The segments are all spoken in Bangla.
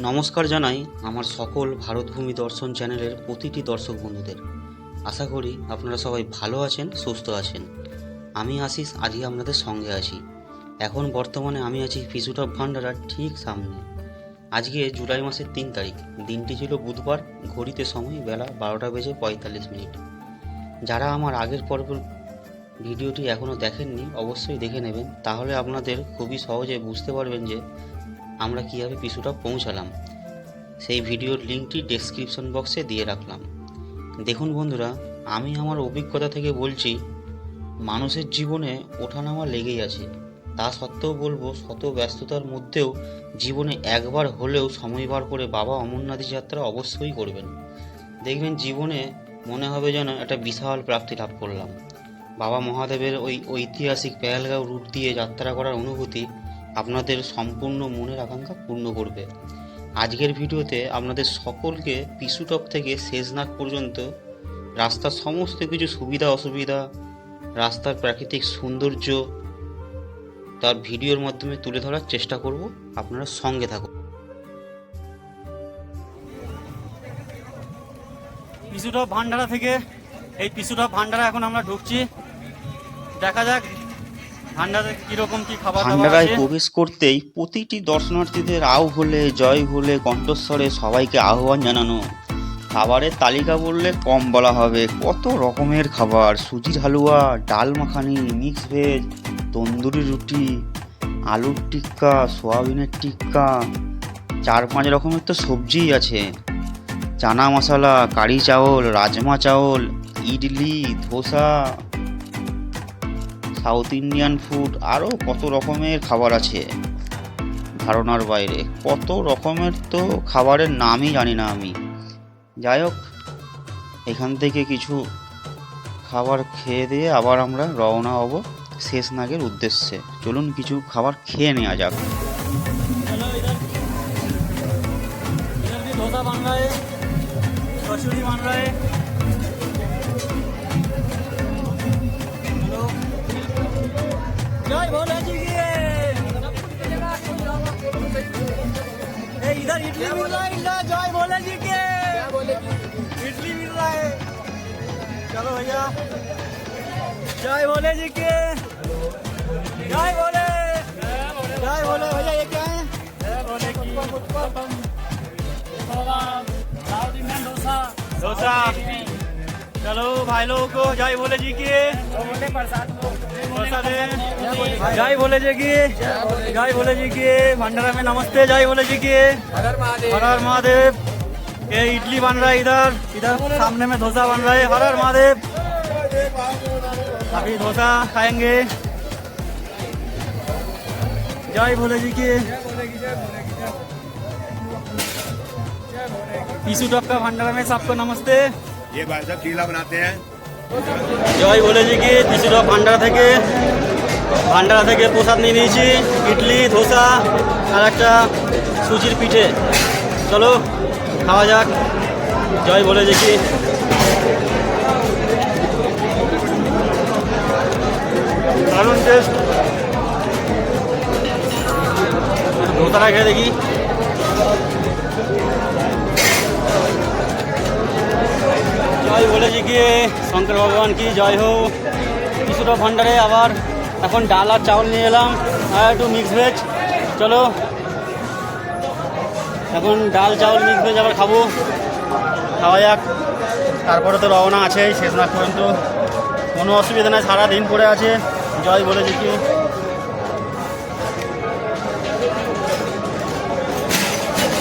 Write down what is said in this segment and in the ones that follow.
নমস্কার জানাই আমার সকল ভারতভূমি দর্শন চ্যানেলের প্রতিটি দর্শক বন্ধুদের। আশা করি আপনারা সবাই ভালো আছেন, সুস্থ আছেন। আমি আশিস আজকে আপনাদের সঙ্গে আছি। এখন বর্তমানে আমি আছি পিসুটপ ভান্ডারার ঠিক সামনে। আজকে জুলাই মাসের 3 তারিখ, দিনটি ছিল বুধবার, ঘড়িতে সময় বেলা 12:45। যারা আমার আগের পর্বের ভিডিওটি এখনও দেখেননি অবশ্যই দেখে নেবেন, তাহলে আপনাদের খুবই সহজে বুঝতে পারবেন যে আমরা কীভাবে পিসুটপ পৌঁছালাম। সেই ভিডিওর লিঙ্কটি ডেসক্রিপশন বক্সে দিয়ে রাখলাম। দেখুন বন্ধুরা, আমি আমার অভিজ্ঞতা থেকে বলছি, মানুষের জীবনে ওঠানামা লেগেই আছে। তা সত্ত্বেও বলবো, শত ব্যস্ততার মধ্যেও জীবনে একবার হলেও সময় বার করে বাবা অমরনাথ যাত্রা অবশ্যই করবেন। দেখবেন জীবনে মনে হবে যেন একটা বিশাল প্রাপ্তি লাভ করলাম। বাবা মহাদেবের ওই ঐতিহাসিক পেহেলগাঁও রুট দিয়ে যাত্রা করার অনুভূতি আপনাদের সম্পূর্ণ মনের আকাঙ্ক্ষা পূর্ণ করবে। আজকের ভিডিওতে আপনাদের সকলকে পিসুটপ থেকে শেষনাগ পর্যন্ত রাস্তার সমস্ত কিছু সুবিধা অসুবিধা, রাস্তার প্রাকৃতিক সৌন্দর্য তার ভিডিওর মাধ্যমে তুলে ধরার চেষ্টা করব। আপনারা সঙ্গে থাকুন। পিসুটপ ভান্ডারা থেকে এই পিসুটপ ভান্ডারা এখন আমরা ঢুকছি। দেখা যাক ভান্ডারে কিরকম কি খাবার দাবার ভান্ডারায় আছে। প্রবেশ করতেই প্রতিটি দর্শনার্থীদের আও ভোলে জয় ভোলে কণ্ঠস্বরে সবাইকে আহ্বান জানানো। খাবারের তালিকা বললে কম বলা হবে, কত রকমের খাবার। সুজির হালুয়া, ডাল মাখানি, মিক্স ভেজ, তন্দুরি রুটি, আলুর টিক্কা, সোয়াবিনের টিক্কা, 4-5 রকমের তো সবজিই আছে। চানা মশলা, কারি চাউল, রাজমা চাউল, idli, dosa, south Indian food, আরও কত রকমের খাবার আছে ধারণার বাইরে। কত রকমের তো খাবারের নামই জানি না আমি। যাই হোক, এখান থেকে কিছু খাবার খেয়ে দিয়ে আবার আমরা রওনা হব শেষনাগের উদ্দেশ্যে। চলুন কিছু খাবার খেয়ে নেওয়া যাক। ধোসা বান रहा है, कचौड़ी बन रहा है। जय भोले जी की। इधर इडली मिल रहा है, इधर जय भोले जी के इडली मिल रहा है। चलो भैया, जय भोले जी के, जय भोले, जय भोले। भैया ये क्या है? जय भोले की डोसा। चलो भाई लोगों को जय भोले जी की प्रसाद दे। जय भोले जी की, जय भोले जी की। भंडारा में नमस्ते, जय भोले जी की। हर हर महादेव। ये इडली बन रहा है, इधर इधर सामने में डोसा बन रहा है। हर हर महादेव। अभी डोसा खाएंगे। जय भोले जी की। पिसुटप का भंडारा में सबको नमस्ते। ये भाई साहब चीला बनाते हैं। জয় বলে যে কি পিসুটপ ভান্ডারা থেকে প্রসাদ নিয়ে নিয়েছি, ইডলি, ধোসা আর একটা সুজির পিঠে। চলো খাওয়া যাক। জয় বলে যে কি। দারুণ টেস্ট। ধোসাটা খেয়ে দেখি। জয় বলে যে কি, শঙ্কর ভগবান কি জয় হোক। পিসুটপ ভান্ডারে আবার এখন ডাল আর চাউল নিয়ে এলাম আর একটু মিক্স ভেজ। চলো এখন ডাল চাউল মিক্স ভেজ আবার খাবো, খাওয়া যাক। তারপরে তো রওনা আছে শেষনাগ পর্যন্ত। কোনো অসুবিধা নেই, সারাদিন পড়ে আছে। জয় বলে যে কি।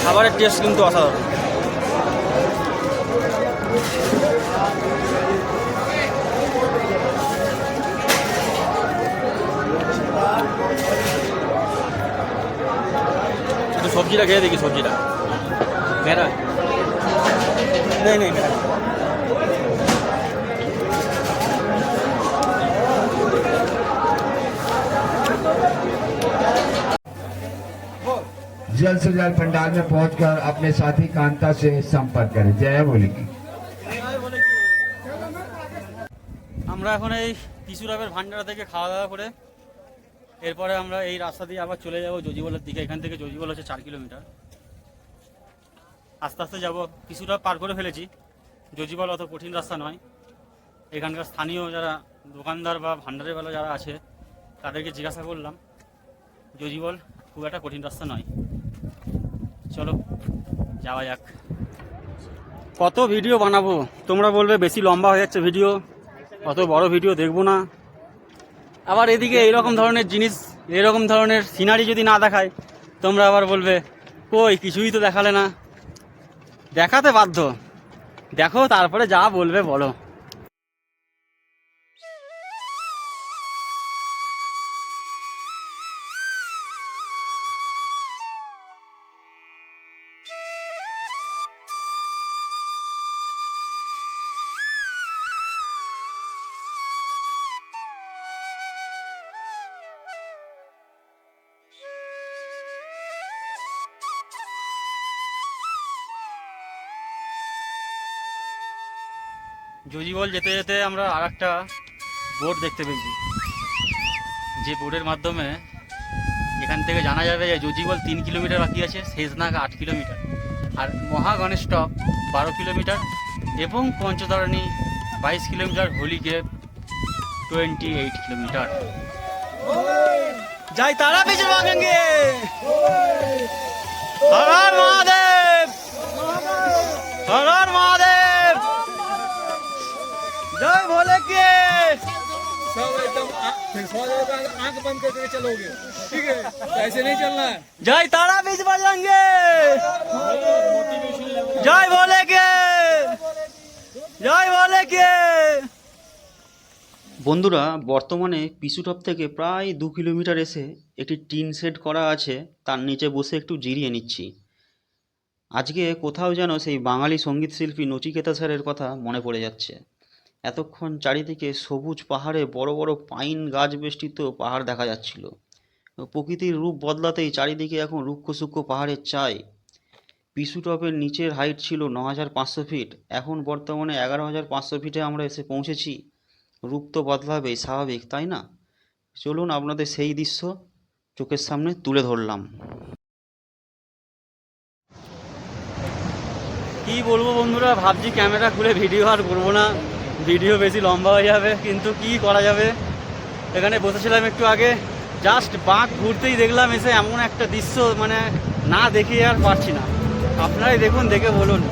খাবারের টেস্ট কিন্তু অসাধারণ। একটু সবজিটা খেয়ে দেখি। সবজিটা মেরা নেই নেই মেরা। जल्द से जल्द पंडाल में पहुंचकर अपने साथी कांता से संपर्क करें। जय बोले की। আমরা এখন এই পিসুটপের ভান্ডারা থেকে খাওয়া দাওয়া করে এরপরে আমরা এই রাস্তা দিয়ে আবার চলে যাব জজিবলের দিকে। এখান থেকে জজিবল হচ্ছে 4 কিলোমিটার। আস্তে আস্তে যাবো। কিছুটা পার করে ফেলেছি। জজিবল অত কঠিন রাস্তা নয়। এখানকার স্থানীয় যারা দোকানদার বা ভান্ডারেওয়ালা যারা আছে তাদেরকে জিজ্ঞাসা করলাম, জজিবল খুব একটা কঠিন রাস্তা নয়। চলো যাওয়া যাক। কত ভিডিও বানাবো, তোমরা বলবে বেশি লম্বা হয়ে যাচ্ছে ভিডিও, অত বড় ভিডিও দেখবো না। আবার এদিকে এইরকম ধরনের জিনিস, এরকম ধরনের সিনারি যদি না দেখায় তোমরা আবার বলবে কই কিছুই তো দেখালে না। দেখাতে বাধ্য, দেখো তারপরে যা বলবে বলো। জজিবল যেতে যেতে আমরা আর একটা বোর্ড দেখতে পেয়েছি, যে বোর্ডের মাধ্যমে এখান থেকে জানা যাবে যে জজিবল 3 কিলোমিটার বাকি আছে, শেষনাগ 8 কিলোমিটার, আর মহাগণেশ টপ 12 কিলোমিটার এবং পঞ্চতারণী 22 কিলোমিটার, হোলি গেপ 28 কিলোমিটার। যাই তারা বেঁচে ভাঙেঙ্গে। হর হর মহাদেব, হর হর মহাদেব, जय भोले के। सब एकदम फिर सो जाएगा, आंख बंद करके चलोगे, ठीक है? ऐसे नहीं चलना है। जय तारा बीज बजेंगे, जय भोले के, जय भोले के। বন্ধুরা, বর্তমানে পিসুটপ থেকে প্রায় 2 কিলোমিটার এসে একটি টিন শেড করা আছে, তার নিচে বসে একটু জিরিয়ে নিচ্ছি। আজকে কোথাও যেন সেই বাঙালি সঙ্গীত শিল্পী নচিকেতা স্যারের কথা মনে পড়ে যাচ্ছে। এতক্ষণ চারিদিকে সবুজ পাহাড়ে বড় বড় পাইন গাছ বেষ্টিত পাহাড় দেখা যাচ্ছিল। প্রকৃতির রূপ বদলাতেই চারিদিকে এখন রুক্ষ সূক্ষ্ম পাহাড়ের চাই। পিসুটপের নিচের হাইট ছিল 9500 ফিট, এখন বর্তমানে 11500 ফিটে আমরা এসে পৌঁছেছি। রূপ তো বদলাবেই, স্বাভাবিক তাই না? চলুন আপনাদের সেই দৃশ্য চোখের সামনে তুলে ধরলাম। কি বলবো বন্ধুরা, ভাবছি ক্যামেরা খুলে ভিডিও আর করবো না, ভিডিও বেশি লম্বা হয়ে যাবে, কিন্তু কি করা যাবে। এখানে বসেছিলাম একটু আগে, জাস্ট বাঁক ঘুরতেই দেখলাম এসে এমন একটা দৃশ্য, মানে না দেখে আর পারছি না। আপনারাই দেখুন, দেখে বলুন।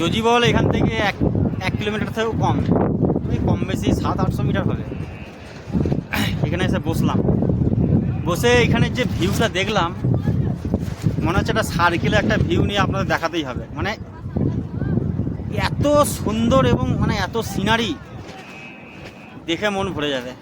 জজিবল এখান থেকে এক কিলোমিটার থেকেও কম, ওই কম বেশি 700-800 মিটার হবে। এখানে এসে বসলাম, বসে এখানে যে ভিউটা দেখলাম, মনে হচ্ছে একটা সার্কেলে একটা ভিউ নিয়ে আপনাদের দেখাতেই হবে। মানে এত সুন্দর এবং মানে এত সিনারি দেখে মন ভরে যাবে।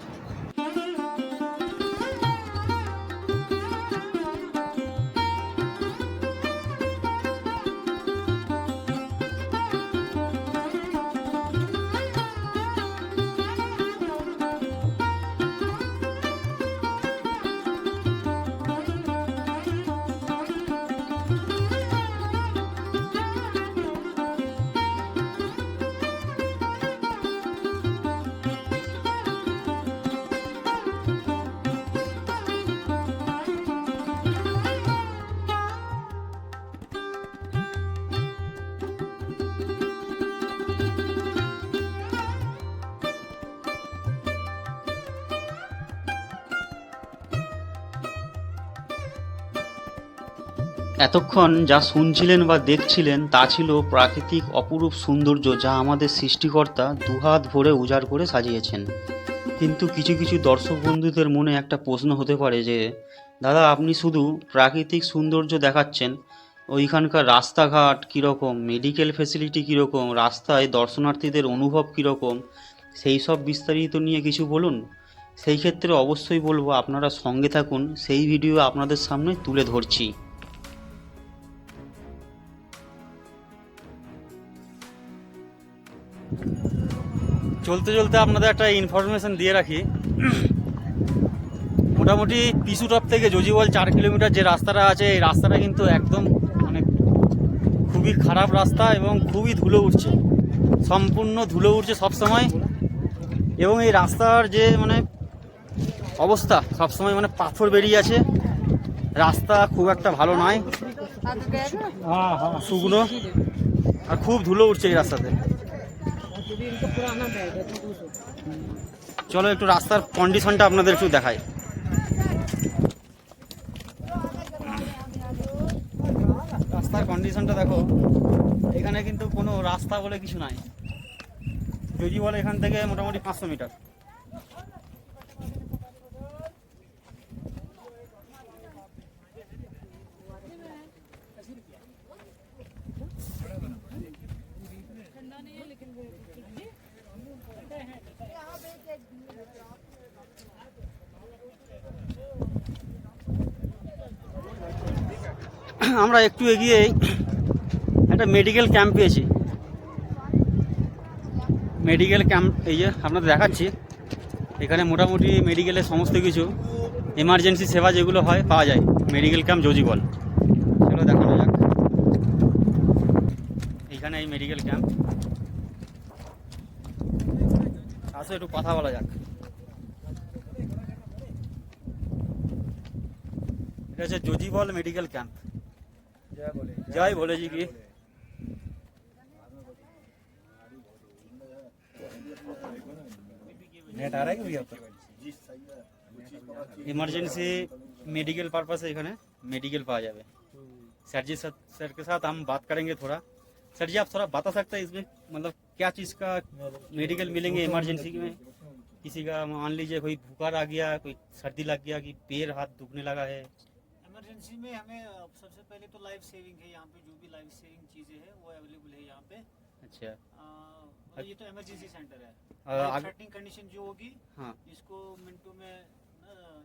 এতক্ষণ যা শুনছিলেন বা দেখছিলেন তা ছিল প্রাকৃতিক অপরূপ সৌন্দর্য, যা আমাদের সৃষ্টিকর্তা দুহাত ভরে উজাড় করে সাজিয়েছেন। কিন্তু কিছু কিছু দর্শক বন্ধুদের মনে একটা প্রশ্ন হতে পারে যে দাদা, আপনি শুধু প্রাকৃতিক সৌন্দর্য দেখাচ্ছেন, ওইখানকার রাস্তাঘাট কীরকম, মেডিকেল ফেসিলিটি কীরকম, রাস্তায় দর্শনার্থীদের অনুভব কীরকম, সেই সব বিস্তারিত নিয়ে কিছু বলুন। সেই ক্ষেত্রে অবশ্যই বলবো আপনারা সঙ্গে থাকুন, সেই ভিডিও আপনাদের সামনে তুলে ধরছি। চলতে চলতে আপনাদের একটা ইনফরমেশন দিয়ে রাখি। মোটামুটি পিসুটপ থেকে জজিবল 4 কিলোমিটার যে রাস্তাটা আছে, এই রাস্তাটা কিন্তু একদম মানে খুবই খারাপ রাস্তা এবং খুবই ধুলো উঠছে, সম্পূর্ণ ধুলো উঠছে সবসময়। এবং এই রাস্তার যে মানে অবস্থা সবসময় মানে পাথর বেরিয়ে আছে, রাস্তা খুব একটা ভালো নয়, শুকনো, আর খুব ধুলো উঠছে এই রাস্তাতে। চলো একটু রাস্তার কন্ডিশনটা আপনাদের একটু দেখাই। রাস্তার কন্ডিশনটা দেখো, এখানে কিন্তু কোনো রাস্তা বলে কিছু নাই। যদি বলে এখান থেকে মোটামুটি 500 মিটার। আমরা একটু এগিয়ে একটা মেডিকেল ক্যাম্প পেয়েছি। মেডিকেল ক্যাম্প এই যে আপনাদের দেখাচ্ছি, এখানে মোটামুটি মেডিকেলের সমস্ত কিছু এমার্জেন্সি সেবা যেগুলো হয় পাওয়া যায়। মেডিকেল ক্যাম্প জজিবল, সেগুলো দেখানো যাক। এইখানে এই মেডিকেল ক্যাম্প, আসো একটু কথা বলা যাক। এটা হচ্ছে জজিবল মেডিকেল ক্যাম্প। जय भोले जी की। नेट आ रहा है कि भैया? इमरजेंसी मेडिकल पर्पस है, एखाने मेडिकल पाया जाए। सर जी सर के साथ हम बात करेंगे थोड़ा। सर जी आप थोड़ा बता सकते हैं इसमें मतलब क्या चीज़ का मेडिकल मिलेंगे इमरजेंसी में? किसी का मान लीजिए कोई बुखार आ गया, कोई सर्दी लग गया, कि पैर हाथ दुखने लगा है। इमरजेंसी में हमें सबसे पहले तो लाइफ सेविंग है, यहाँ पे जो भी लाइफ सेविंग चीजें हैं वो अवेलेबल है यहाँ पे। अच्छा, और ये तो इमरजेंसी सेंटर है। आगे- थ्रेटनिंग कंडीशन जो होगी, हाँ इसको मिनटों में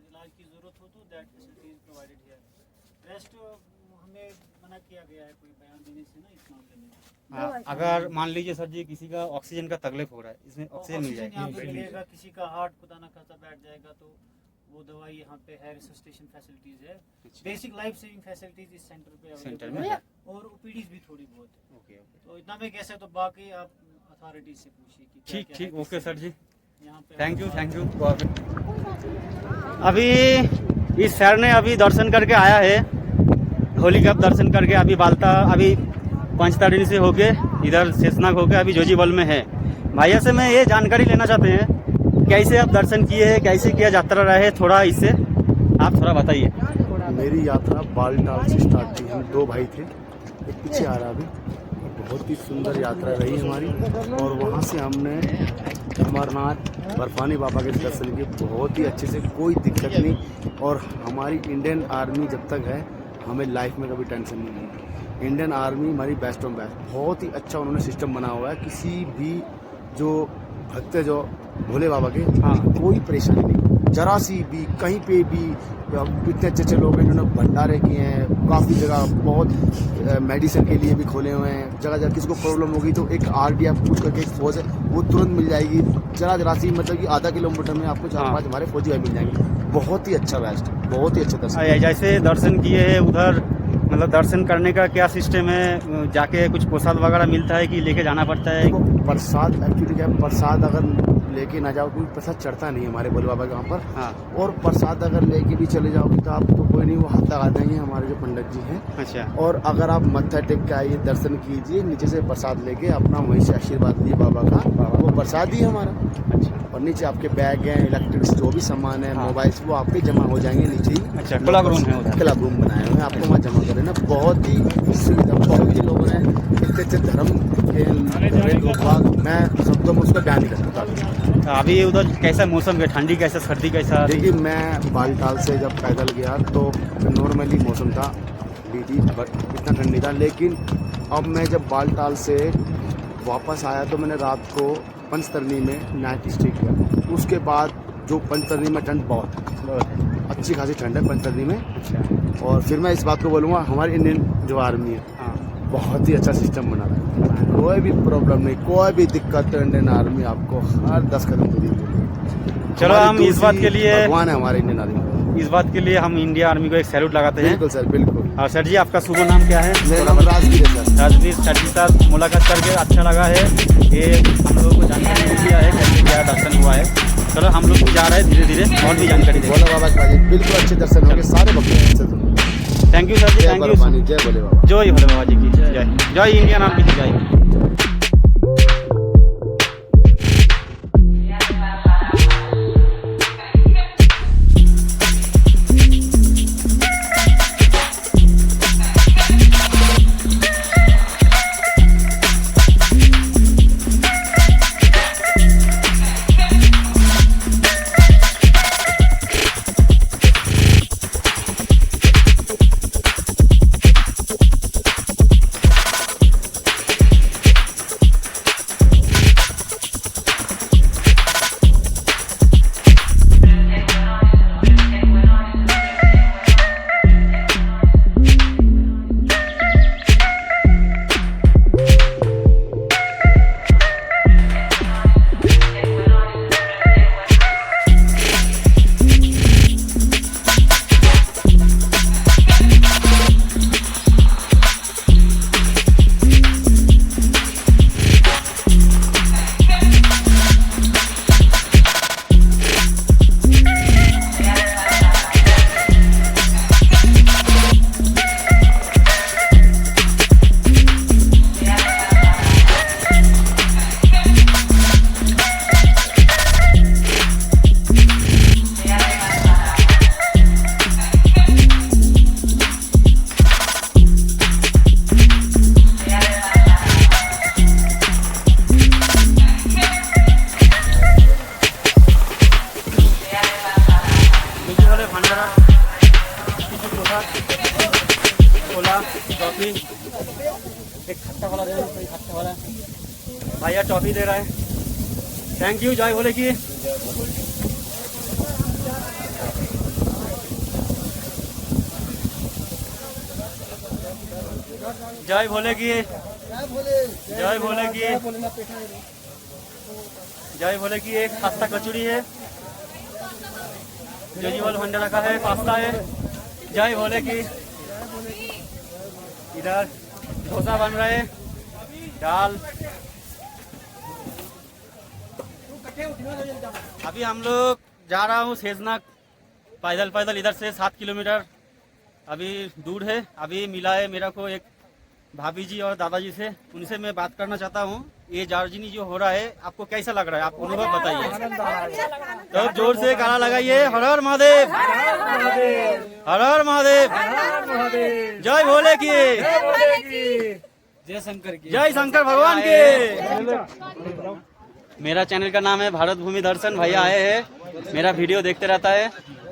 इलाज की जरूरत हो तो that facility is provided here. Rest हमें मना किया गया है कोई बयान देने से ना इस मामले में। अगर मान लीजिए सर जी किसी का ऑक्सीजन का तकलीफ हो रहा है, इसमें ऑक्सीजन मिल यहाँ पे जाएगी? मिलेगा। किसी का हार्ट खुदा ना खासा बैठ जाएगा तो वो दवाई यहाँ पे है। रिसस्टेशन फैसिलिटीज है, बेसिक लाइफ सेविंग फैसिलिटीज इस सेंटर पे सेंटर अवेलेबल में है। और ओपीडीज भी थोड़ी बहुत है। ओके ओके, तो इतना मैं कह सकता हूँ, बाकी आप अथॉरिटीज से पूछिए कि क्या ठीक क्या ठीक, है। ओके सर जी, यहाँ पे थैंक यू। अभी इस सर ने अभी दर्शन करके आया है, होली कप दर्शन करके अभी बालता अभी पंचतड़ी से होके इधर शेषनाग होके अभी जोजीबल में है। भैया से मैं ये जानकारी लेना चाहते हैं, कैसे आप दर्शन किए हैं, कैसे किया यात्रा रहा है, थोड़ा इससे आप थोड़ा बताइए। मेरी यात्रा बालटाल से स्टार्ट की। हम 2 भाई थे, एक पीछे आ रहा अभी। बहुत ही सुंदर यात्रा रही हमारी, और वहाँ से हमने अमरनाथ बर्फानी बाबा के दर्शन किए बहुत ही अच्छे से, कोई दिक्कत नहीं। और हमारी इंडियन आर्मी जब तक है हमें लाइफ में कभी टेंशन नहीं है। इंडियन आर्मी हमारी बेस्ट ऑफ बेस्ट, बहुत ही अच्छा उन्होंने सिस्टम बना हुआ है। किसी भी जो भक्त है जो भोले बाबा के, कोई परेशानी नहीं, जरा सी भी कहीं पे भी। इतने अच्छे अच्छे लोग हैं, इन्होंने भंडारे किए हैं काफ़ी जगह, बहुत मेडिसिन के लिए भी खोले हुए हैं। जगह जगह किसी को प्रॉब्लम होगी तो एक RDF पूछ करके एक फौज है, वो तुरंत मिल जाएगी। जरा सी मतलब कि आधा किलोमीटर में आपको 4-5 हमारे फौजी भाई मिल जाएंगे। बहुत ही अच्छा बेस्ट, बहुत ही अच्छा दर्शन। जैसे दर्शन किए हैं उधर, मतलब दर्शन करने का क्या सिस्टम है? जाके कुछ प्रसाद वगैरह मिलता है कि लेके जाना पड़ता है? देखो प्रसाद एक्चुअली क्या है, प्रसाद अगर लेके ना जाओ, क्योंकि प्रसाद चढ़ता नहीं है हमारे भोले बाबा के वहाँ पर। हाँ। और प्रसाद अगर लेके भी चले जाओगे तो आपको कोई नहीं, वो हाथ लगा देंगे हमारे जो पंडित जी हैं। अच्छा। और अगर आप मत्था टेक के आइए, दर्शन कीजिए, नीचे से प्रसाद लेके अपना वहीं से आशीर्वाद लिए बाबा का, वो प्रसाद ही है हमारा। अच्छा। और नीचे आपके बैग हैं, इलेक्ट्रिक्स जो भी सामान है, मोबाइल्स, वो आपके जमा हो जाएंगे नीचे ही। अच्छा, क्लब रूम है उधर। क्लब रूम बनाए हुए हैं, आपको वहाँ जमा करें ना। बहुत ही सुविधा, बहुत ही लोग हैं इतने अच्छे धर्म के लोग, मैं शब्दों में उसका बयान नहीं कर सकता। तो अभी उधर कैसा मौसम है, ठंडी कैसा, सर्दी कैसा? देखिए, मैं बालटाल से जब पैदल गया तो नॉर्मली मौसम था, बीती बट इतना ठंडी था। लेकिन अब मैं जब बालटाल से वापस आया तो मैंने रात को पंचतरनी में नाइट स्टे किया। उसके बाद जो पंचतरनी में ठंड बहुत अच्छी खासी ठंड है पंचतरनी में। अच्छा। और फिर मैं इस बात को बोलूँगा, हमारी इंडियन जो आर्मी है हाँ। बहुत ही अच्छा सिस्टम बना रहा है, कोई भी प्रॉब्लम नहीं, कोई भी दिक्कत तो इंडियन आर्मी आपको हर 10 कदम दूरी पे। चलो, हम इस बात के लिए, भगवान है हमारे इंडियन आर्मी, इस बात के लिए हम इंडिया आर्मी को एक सैल्यूट लगाते हैं। बिल्कुल सर, बिल्कुल। और सर जी, आपका शुभ नाम क्या है? मेरा नाम राजवीर है सर। राजवीर सर जी साथ मुलाकात करके अच्छा लगा है। ये हम लोगों को जानकारी मिल गया है कैसे क्या दर्शन हुआ है। चलो, हम लोग भी जा रहे हैं धीरे धीरे, और भी जानकारी देंगे। भोले बाबा के पास बिल्कुल अच्छे दर्शन होंगे, सारे भक्त। Thank you sir ji, thank you. जय भोले बाबा। जय भोले बाबा जी की जय। जय इंडियन आर्मी की जय। टॉफी, एक खट्टा वाला दे दो, कोई खट्टा वाला। भैया टॉफी दे रहा है, थैंक यू। जय भोले की। जय भोले की, जय भोले की, जय भोले की। एक खस्ता कचौड़ी है, जोजीवाल भंडारा का है, पास्ता है। जय भोले की। इधर डोसा बन रहा है, दाल। अभी हम लोग जा रहा हूँ शेषनाग, पैदल पैदल इधर से 7 किलोमीटर अभी दूर है। अभी मिला है मेरा को एक भाभी जी और दादाजी से, उनसे मैं बात करना चाहता हूँ। ये दार्जिलिंग जो हो रहा है आपको कैसा लग रहा है, आप अनुभव बताइए। तो जोर से गाना लगाइए, हर हर महादेव, हर हर महादेव, जय भोले की, जय शंकर की, जय शंकर भगवान के। मेरा चैनल का नाम है भारत भूमि दर्शन। भैया आए हैं, मेरा वीडियो देखते रहता है,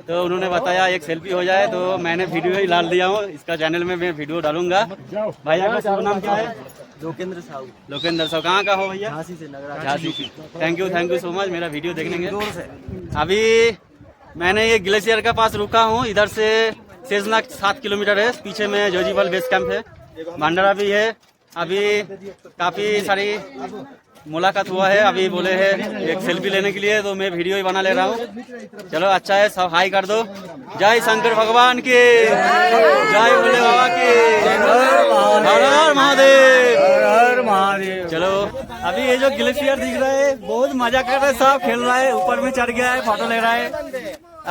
तो उन्होंने बताया एक सेल्फी हो जाए, तो मैंने वीडियो ही डाल दिया हूँ। इसका चैनल में मैं वीडियो डालूंगा। भैया का शुभ नाम क्या है? लोकेंद्र साहू। लोकेंद्र साहू, कहाँ का हो भैया? झांसी से, Nagra Jhansi. Thank you so much, मेरा वीडियो देखने के। अभी मैंने ये ग्लेशियर के पास रुका हूँ, इधर से शेषनाग 7 किलोमीटर है, पीछे में जोजीवाल बेस कैंप है, भंडारा भी है। अभी काफी सारी मुलाकात हुआ है, अभी बोले हैं एक सेल्फी लेने के लिए, तो मैं वीडियो ही बना ले रहा हूँ। चलो अच्छा है, सब हाई कर दो। जय शंकर भगवान की, जय भोले बाबा की, हर हर महादेव, हर हर महादेव। चलो अभी ये जो ग्लेशियर दिख रहा है बहुत मजा कर रहे हैं, सब खेल रहा है, ऊपर में चढ़ गया है, फोटो ले रहा है।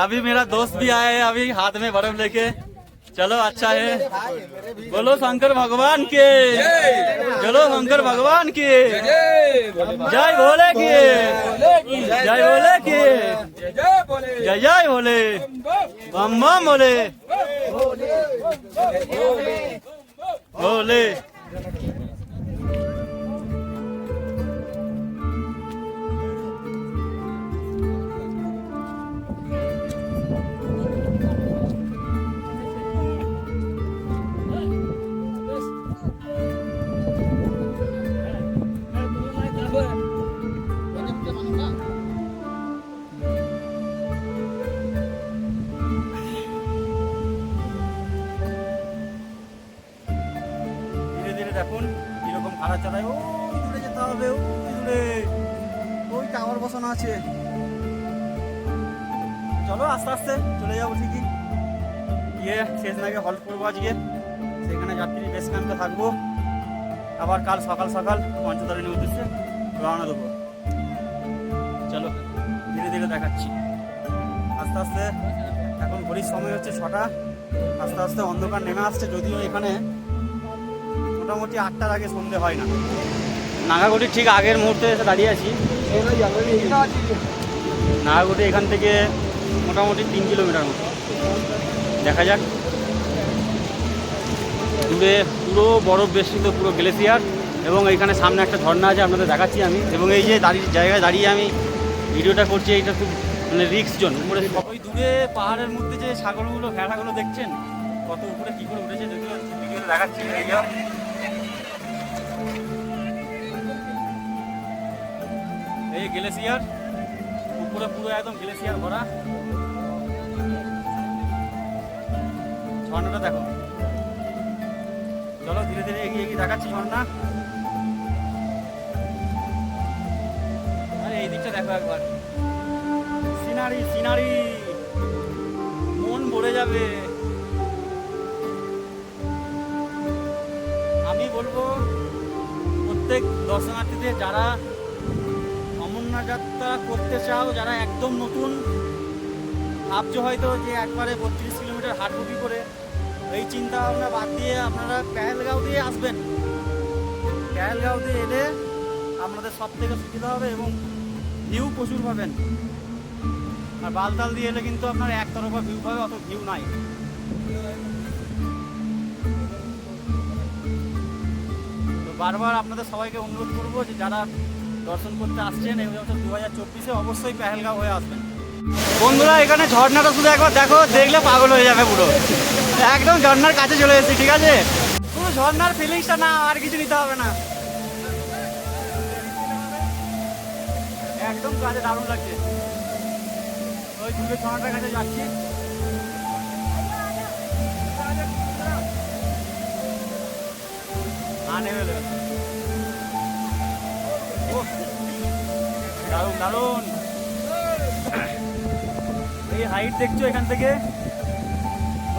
अभी मेरा दोस्त भी आया है अभी हाथ में बर्फ लेके। चलो अच्छा है, बोलो शंकर भगवान के, चलो शंकर भगवान के जय भोले की, जय भोले की, जय जय भोले, बम बम भोले भोले। ধীরে ধীরে দেখুন কিরকম খারাপ চালায়। ওই দূরে যেতে হবে, ওই দূরে ওই টাওয়ার বসানো আছে। চলো আস্তে আস্তে চলে যাবো ঠিকই, গিয়ে শেষ নাগে হল্ট করবো আজকে, সেখানে যাত্রী বেশ ক্যাম্পে থাকবো। আবার কাল সকাল সকাল পঞ্চতারিণীর উদ্দেশ্যে রওনা দেবো। চলো ধীরে ধীরে দেখাচ্ছি আস্তে আস্তে। এখন ঘড়ির সময় হচ্ছে 6টা, আস্তে আস্তে অন্ধকার নেমে আসছে। যদিও এখানে মোটামুটি 8টার আগে সন্ধে হয় না। নাগাগুটির ঠিক আগের মুহূর্তে এসে দাঁড়িয়ে আছি। নাগাগুটি এখান থেকে মোটামুটি 3 কিলোমিটার মতো। দেখা যাক, দূরে পুরো বরফ বেষ্টিত পুরো গ্লেশিয়ার, এবং এইখানে সামনে একটা ঝর্ণা আছে, আপনাদের দেখাচ্ছি আমি। এবং এই যে জায়গায় দাঁড়িয়ে আমি ভিডিওটা করছি, এইটা খুব মানে রিস্ক জোন। উপরে ওই দূরে পাহাড়ের মধ্যে যে সাগরগুলো, ভেড়াগুলো দেখছেন কত উপরে কী করে উঠেছে, যদিও ভিডিওটা দেখাচ্ছি। এই গ্লেশিয়ার উপরে পুরো একদম গ্লেশিয়ার ভরা। ঝর্ণাটা দেখো, চলো ধীরে ধীরে এগিয়ে এগিয়ে দেখাচ্ছি ঝর্ণা। আরে এই দিকটা দেখো একবার, সিনারি সিনারি, মন ভরে যাবে। আমি বলবো প্রত্যেক দর্শনার্থীদের যারা অমরনাথ যাত্রা করতে চাও, যারা একদম নতুন ভাবছো হয়তো যে একবারে 32 কিলোমিটার হাঁটবো কি করে, এই চিন্তা ভাবনা বাদ দিয়ে আপনারা পেহেলগাঁও দিয়ে আসবেন। পেহেলগাঁও দিয়ে এলে আপনাদের সব থেকে সুবিধা হবে এবং ভিউ প্রচুর পাবেন। আর বালতাল দিয়ে এলে কিন্তু আপনার একতরফা ভিউ পাবে, অত ভিউ নাই। তো বারবার আপনাদের সবাইকে অনুরোধ করবো যে যারা দর্শন করতে আসছেন এই বছর 2024-এ অবশ্যই পেহেলগাঁও হয়ে আসবেন। বন্ধুরা এখানে ঝর্ণাটা শুধু একবার দেখো, দেখলে পাগল হয়ে যাবে পুরো। একদম ঝর্ণার কাছে চলে এসেছি, ঠিক আছে? পুরো ঝর্ণার ফিলিংসটা না, আর কিছু নিতে হবে না, একদম কাছে দারুণ লাগছে। ওই দূরে ঝর্ণাটার কাছে যাচ্ছি। দারুণ দারুণ এই হাইট দেখছো, এখান থেকে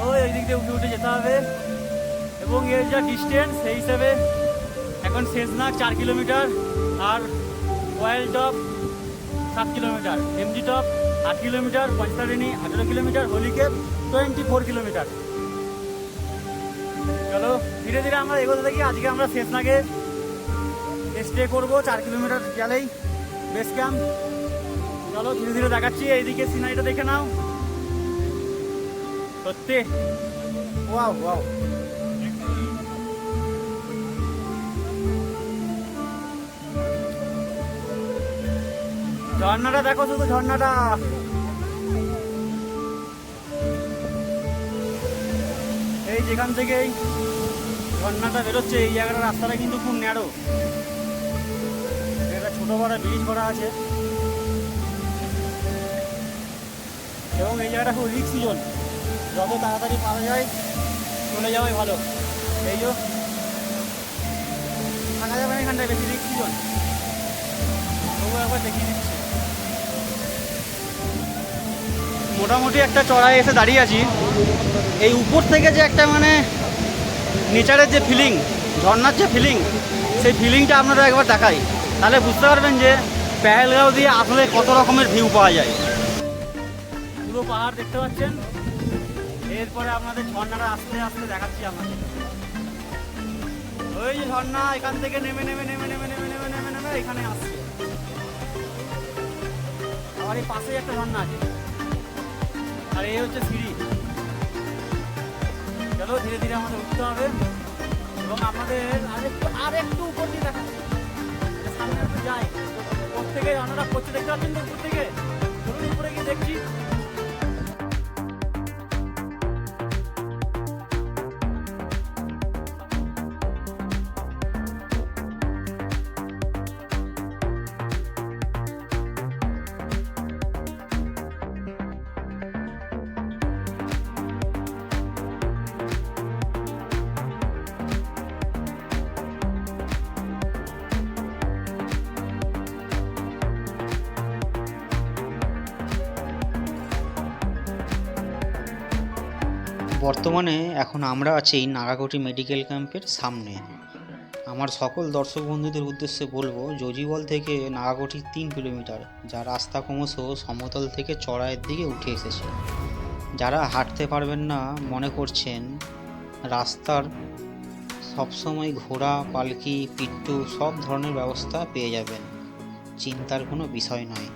ওই দিক দিয়ে উঠে উঠে যেতে হবে। এবং এর যা ডিস্টেন্স সেই হিসাবে এখন শেষনাগ 4 কিলোমিটার, আর ওয়াইল top 7 kilometre, MG top 8 kilometre, Panchtarni 18 kilometre, হোলিকেপ 24 কিলোমিটার। চলো ধীরে ধীরে আমরা এগোতে থাকি। আজকে আমরা শেষনাগে স্টে করবো, 4 কিলোমিটার গেলেই বেস ক্যাম্প। চলো ধীরে ধীরে দেখাচ্ছি, এইদিকে সিনারিটা দেখে নাও, সত্যি ওয়াও ওয়াও। ঝর্ণাটা দেখো শুধু, ঝর্ণাটা এই যেখান থেকে এই ঝর্ণাটা বেরোচ্ছে, এই জায়গাটা রাস্তাটা কিন্তু খুব ন্যারো, একটা ছোট বড় ব্রিজ করা আছে। এবং এই জায়গাটা খুব রিস্কি জোন, যত তাড়াতাড়ি পাওয়া যায় চলে যাওয়াই ভালো। এই যে থাকা যাবে না এখানটায়, বেশি রিস্কি জোন। তবু একবার দেখিয়ে দিচ্ছি। মোটামুটি একটা চড়াই এসে দাঁড়িয়ে আছি। এই উপর থেকে যে একটা মানে নেচারের যে ফিলিং, ঝর্ণার যে ফিলিং, সেই ফিলিংটা আপনারা একবার দেখাই। তাহলে বুঝতে পারবেন যে পেহেলগাঁও দিয়ে আসলে কত রকমের ভিউ পাওয়া যায়। পুরো পাহাড় দেখতে পাচ্ছেন। এরপরে আপনাদের ঝর্ণাটা আস্তে আস্তে দেখাচ্ছি আপনাদের। ওই যে ঝর্ণা এখান থেকে নেমে নেমে নেমে নেমে নেমে নেমে নেমে নেমে এখানে আসছে। আবার এই পাশেই একটা ঝর্ণা আছে, আর এই হচ্ছে সিঁড়ি। চলো ধীরে ধীরে আমাদের উঠতে হবে এবং আপনাদের আর একটু উপর দিয়ে দেখাচ্ছি, সামনে একটু যাই। উপর থেকে ঝর্ণাটা পড়ছে দেখতে পাচ্ছেন তো, উপর থেকে চলুন উপরে গিয়ে দেখছি। বর্তমানে এখন আমরা আছি নাগাঘটি মেডিকেল ক্যাম্পের সামনে। আমার সকল দর্শক বন্ধুদের উদ্দেশ্যে বলবো, জজিবল থেকে নাগাঘটি 3 কিলোমিটার, যা রাস্তা ক্রমশ সমতল থেকে চড়াইয়ের দিকে উঠে এসেছে। যারা হাঁটতে পারবেন না মনে করছেন, রাস্তার সবসময় ঘোড়া, পালকি, পিট্টু সব ধরনের ব্যবস্থা পেয়ে যাবেন, চিন্তার কোনো বিষয় নয়।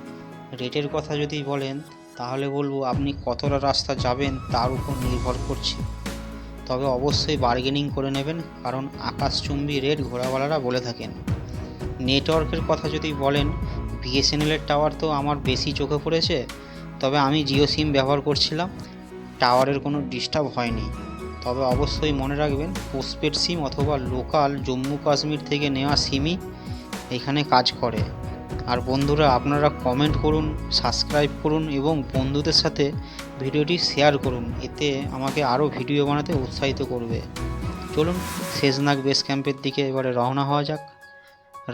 রেটের কথা যদি বলেন তাহলে বলবো আপনি কতটা রাস্তা যাবেন তার উপর নির্ভর করছে, তবে অবশ্যই বার্গেনিং করে নেবেন, কারণ আকাশচুম্বী রেট ঘোড়াওয়ালারা বলে থাকেন। নেটওয়ার্কের কথা যদি বলেন, বিএসএনএলের টাওয়ার তো আমার বেশি চোখে পড়েছে, তবে আমি জিও সিম ব্যবহার করছিলাম, টাওয়ারের কোনো ডিস্টার্ব হয়নি। তবে অবশ্যই মনে রাখবেন, পোস্টপেড সিম অথবা লোকাল জম্মু কাশ্মীর থেকে নেওয়া সিমই এখানে কাজ করে। আর বন্ধুরা, আপনারা কমেন্ট করুন, সাবস্ক্রাইব করুন এবং বন্ধুদের সাথে ভিডিওটি শেয়ার করুন, এতে আমাকে আরও ভিডিও বানাতে উৎসাহিত করবে। চলুন শেষনাগ বেস ক্যাম্পের দিকে এবারে রওনা হওয়া যাক।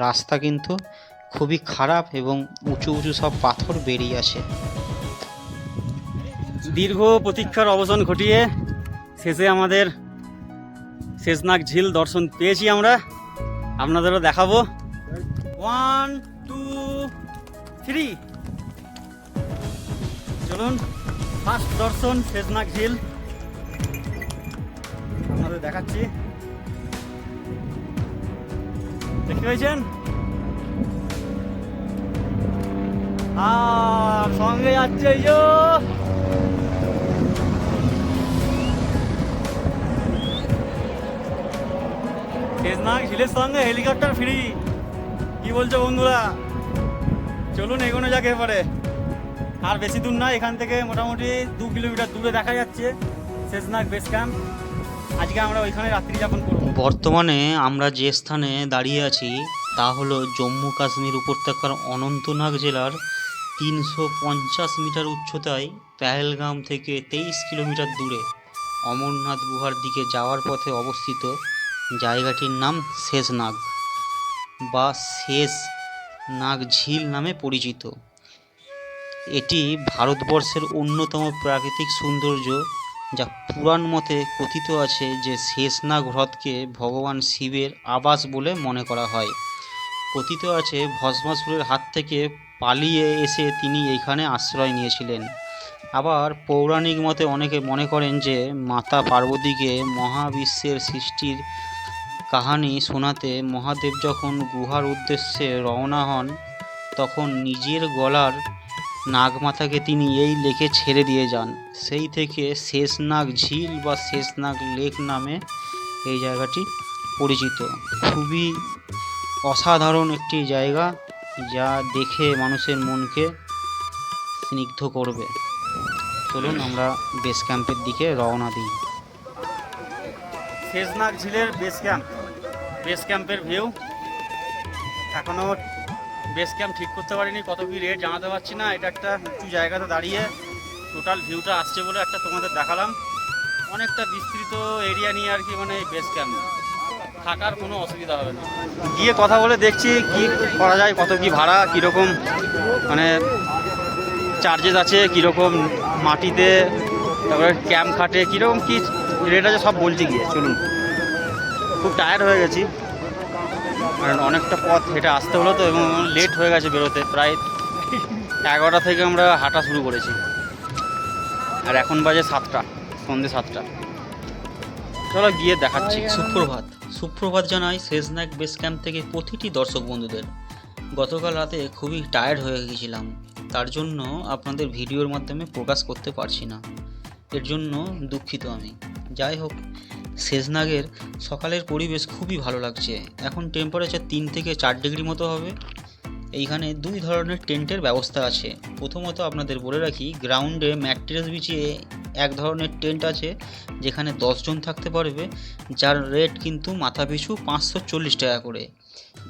রাস্তা কিন্তু খুবই খারাপ এবং উঁচু উঁচু সব পাথর বেরিয়ে আছে। দীর্ঘ প্রতীক্ষার অবসান ঘটিয়ে শেষে আমাদের শেষনাগ ঝিল দর্শন পেয়েছি আমরা, আপনাদেরও দেখাবো। 1 2 3, চলুন ফার্স্ট দর্শন শেষনাগ ঝিল আপনাদের দেখাচ্ছি। দেখতে পেয়েছেন? আর সঙ্গে যাচ্ছে এই যে শেষনাগ ঝিলের সঙ্গে হেলিকপ্টার ফ্রি। কি বলছো বন্ধুরা? চলুন এগোনো যাক এবারে। আর বেশি দূর নয়, এখান থেকে মোটামুটি 2 কিলোমিটার দূরে দেখা যাচ্ছে শেষনাগ বেস ক্যাম্প। আজকে আমরা ওইখানে রাত্রি যাপন করব। বর্তমানে আমরা যে স্থানে দাঁড়িয়ে আছি তা হলো জম্মু কাশ্মীর উপত্যকার অনন্তনাগ জেলার 350 মিটার উচ্চতায় পেহেলগাম থেকে 23 কিলোমিটার দূরে অমরনাথ গুহার দিকে যাওয়ার পথে অবস্থিত জায়গাটির নাম শেষনাগ বা শেষনাগ ঝিল নামে পরিচিত। এটি ভারতবর্ষের অন্যতম প্রাকৃতিক সৌন্দর্য, যা পুরাণ মতে কথিত আছে যে শেষনাগ হ্রদকে ভগবান শিবের আবাস বলে মনে করা হয়। কথিত আছে ভস্মাসুরের হাত থেকে পালিয়ে এসে তিনি এখানে আশ্রয় নিয়েছিলেন। আবার পৌরাণিক মতে অনেকে মনে করেন যে মাতা পার্বতীকে মহাবিশ্বের সৃষ্টির কাহিনী শোনাতে মহাদেব যখন গুহার উদ্দেশ্যে রওনা হন, তখন নিজের গলার নাগমাথাকে তিনি এই লেকে ছেড়ে দিয়ে যান। সেই থেকে শেষনাগ ঝিল বা শেষনাগ লেক নামে এই জায়গাটি পরিচিত। খুবই অসাধারণ একটি জায়গা, যা দেখে মানুষের মনকে স্নিগ্ধ করবে। চলুন আমরা বেস ক্যাম্পের দিকে রওনা দিই। শেষনাগ ঝিলের বেস ক্যাম্পের ভিউ। এখনও বেস ক্যাম্প ঠিক করতে পারিনি, কত কি রেট জানাতে পারছি না। এটা একটা উঁচু জায়গাতে দাঁড়িয়ে টোটাল ভিউটা আসছে বলে একটা তোমাদের দেখালাম। অনেকটা বিস্তৃত এরিয়া নিয়ে আর কি, মানে বেস ক্যাম্প, থাকার কোনো অসুবিধা হবে না। গিয়ে কথা বলে দেখছি কি করা যায়, কত কি ভাড়া, কীরকম মানে চার্জেস আছে, কীরকম মাটিতে, তারপরে ক্যাম্প খাটে কীরকম কী রেট আছে সব বলছি গিয়ে। চলুন, খুব টায়ার্ড হয়ে গেছি, কারণ অনেকটা পথ হেঁটে আসতে হলো তো, এবং লেট হয়ে গেছে বেরোতে। প্রায় 11টা থেকে আমরা হাঁটা শুরু করেছি, আর এখন বাজে 7টা, সন্ধ্যে 7টা। চলো গিয়ে দেখাচ্ছি। সুপ্রভাত জানাই শেষনাগ বেস ক্যাম্প থেকে প্রতিটি দর্শক বন্ধুদের। গতকাল রাতে খুবই টায়ার্ড হয়ে গিয়েছিলাম, তার জন্য আপনাদের ভিডিওর মাধ্যমে প্রকাশ করতে পারছি না, এর জন্য দুঃখিত আমি। যাই হোক, শেষনাগের সকালের পরিবেশ খুবই ভালো লাগছে। এখন টেম্পারেচার 3 থেকে 4 ডিগ্রি মতো হবে। এইখানে 2 ধরনের টেন্টের ব্যবস্থা আছে। প্রথমত আপনাদের বলে রাখি, গ্রাউন্ডে ম্যাট্রেস বিছিয়ে এক ধরনের টেন্ট আছে যেখানে 10 জন থাকতে পারবে, যার রেট কিন্তু মাথাপিছু 540 টাকা করে।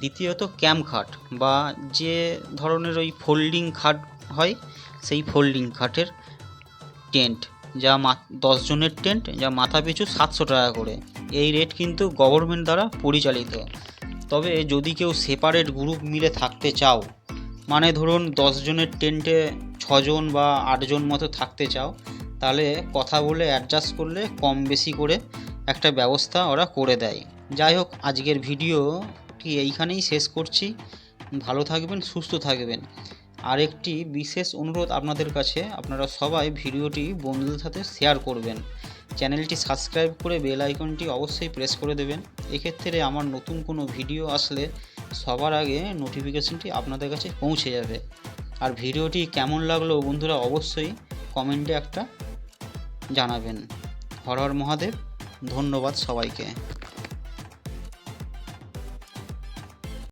দ্বিতীয়ত ক্যাম্প খাট বা যে ধরনের ওই ফোল্ডিং খাট হয়, সেই ফোল্ডিং খাটের টেন্ট, যা 10 জনের টেন্ট, যা মাথাপিছু 700 টাকা করে। এই রেট কিন্তু গভর্নমেন্ট দ্বারা পরিচালিত। তবে যদি কেউ সেপারেট গ্রুপ মিলে থাকতে চাও, মানে ধরুন 10 জনের টেন্টে 6 জন বা 8 জন মতো থাকতে চাও, তাহলে কথা বলে অ্যাডজাস্ট করলে কম বেশি করে একটা ব্যবস্থা ওরা করে দেয়। যাই হোক, আজকের ভিডিওটি এইখানেই শেষ করছি। ভালো থাকবেন, সুস্থ থাকবেন। আর একটি বিশেষ অনুরোধ আপনাদের কাছে, আপনারা সবাই ভিডিওটি বন্ধুদের সাথে শেয়ার করবেন। চ্যানেলটি সাবস্ক্রাইব করে বেল আইকনটি অবশ্যই প্রেস করে দেবেন। এক্ষেত্রে আমার নতুন কোনো ভিডিও আসলে সবার আগে নোটিফিকেশনটি আপনাদের কাছে পৌঁছে যাবে। আর ভিডিওটি কেমন লাগলো বন্ধুরা অবশ্যই কমেন্টে একটা জানাবেন। হর হর মহাদেব, ধন্যবাদ সবাইকে।